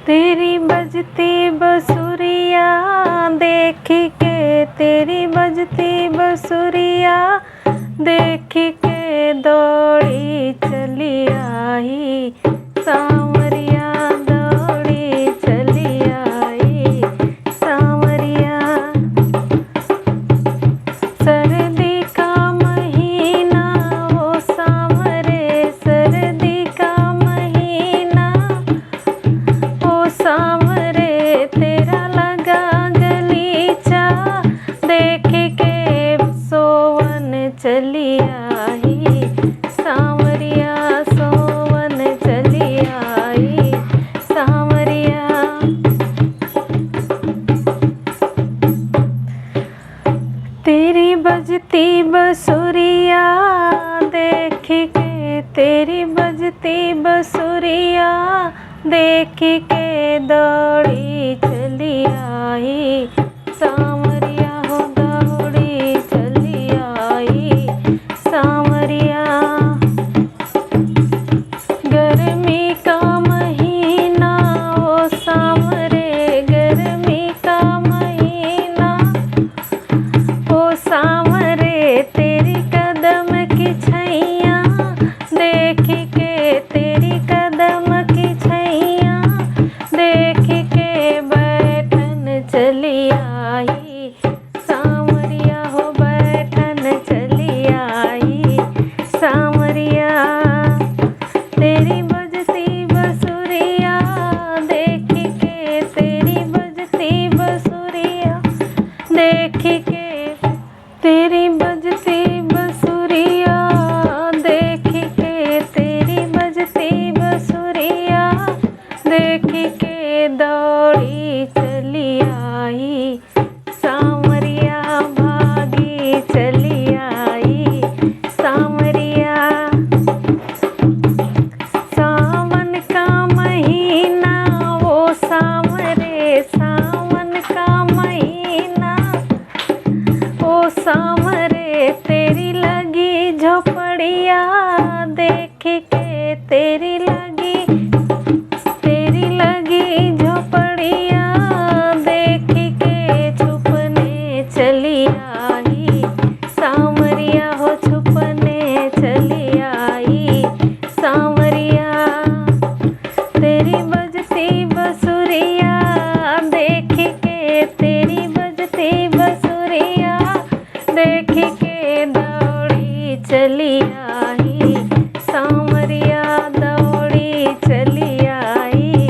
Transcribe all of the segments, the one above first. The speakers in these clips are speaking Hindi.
तेरी बजती बसुरिया देख के, तेरी बजती बसुरिया देख के दौड़ी चली आई सांवरिया, दौड़ी चली आई सांवरिया। सर्दी का महीना वो सांवरे, सर्दी का महीना वो सांवरे, तेरा लगा गलीचा देख के सोवन चली आई सांवरिया, सोवन चली आई सांवरिया। तेरी बजती बसुरिया देख के, तेरी बजती बसुरिया देख के दौड़ी चली आई सांवरिया, हो दौड़ी चली आई सांवरिया। गर्मी का महीना वो सांवरे, गर्मी का महीना वो सांवरे, तेरी कदम की छैया देख के, तेरी कदम की छैया देख के बैठन चली आई सांवरिया, हो बैठन चली आई सांवरिया। तेरी बजती बसुरिया देख के, तेरी बजती बसुरिया देख के, तेरी बजती बसुरिया देख के, तेरी बजती बसुरिया देख के दौड़ी चली आई सांवरिया, भागी चली आई सांवरिया। सावन का महीना वो सांवरे, सावन का महीना वो सांवरे, तेरी लगी झोपड़िया देख के, तेरी लगी, तेरी लगी झोपड़िया देख के छुपने चली आई सांवरिया, हो छुपने चली आई सांवरिया। तेरी बजती बसुरिया देख के, तेरी बजती बसुरिया देख के दौड़ी चली आई सांवरिया, दौड़ी चली आई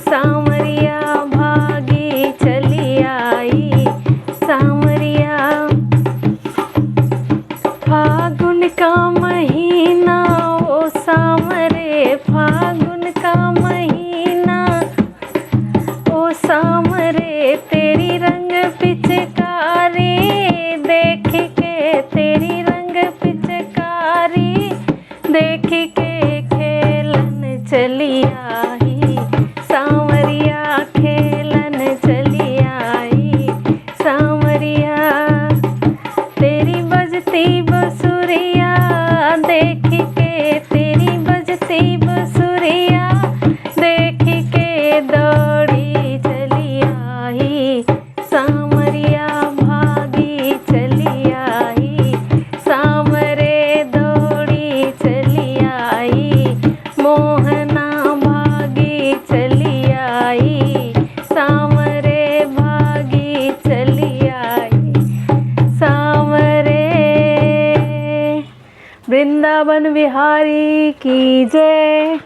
सांवरिया, भागी चली आई सांवरिया। फागुन का महीना वो सांवरे, फागुन का महीना वो सांवरे, तेरी रंग पिचकारी देख के, तेरी रंग पिचकारी देख के खेलन चली आई सांवरिया, खेलन चली आई सांवरिया। तेरी बजती बसुरिया देख के, तेरी बजती बसुरिया देख के दौड़ी चली आई सांवरिया, भागी चली आई सांवरे, दौड़ी चली आई मोहना, भागी चली आई सांवरे, भागी चली आई सांवरे। वृंदावन बिहारी की जय।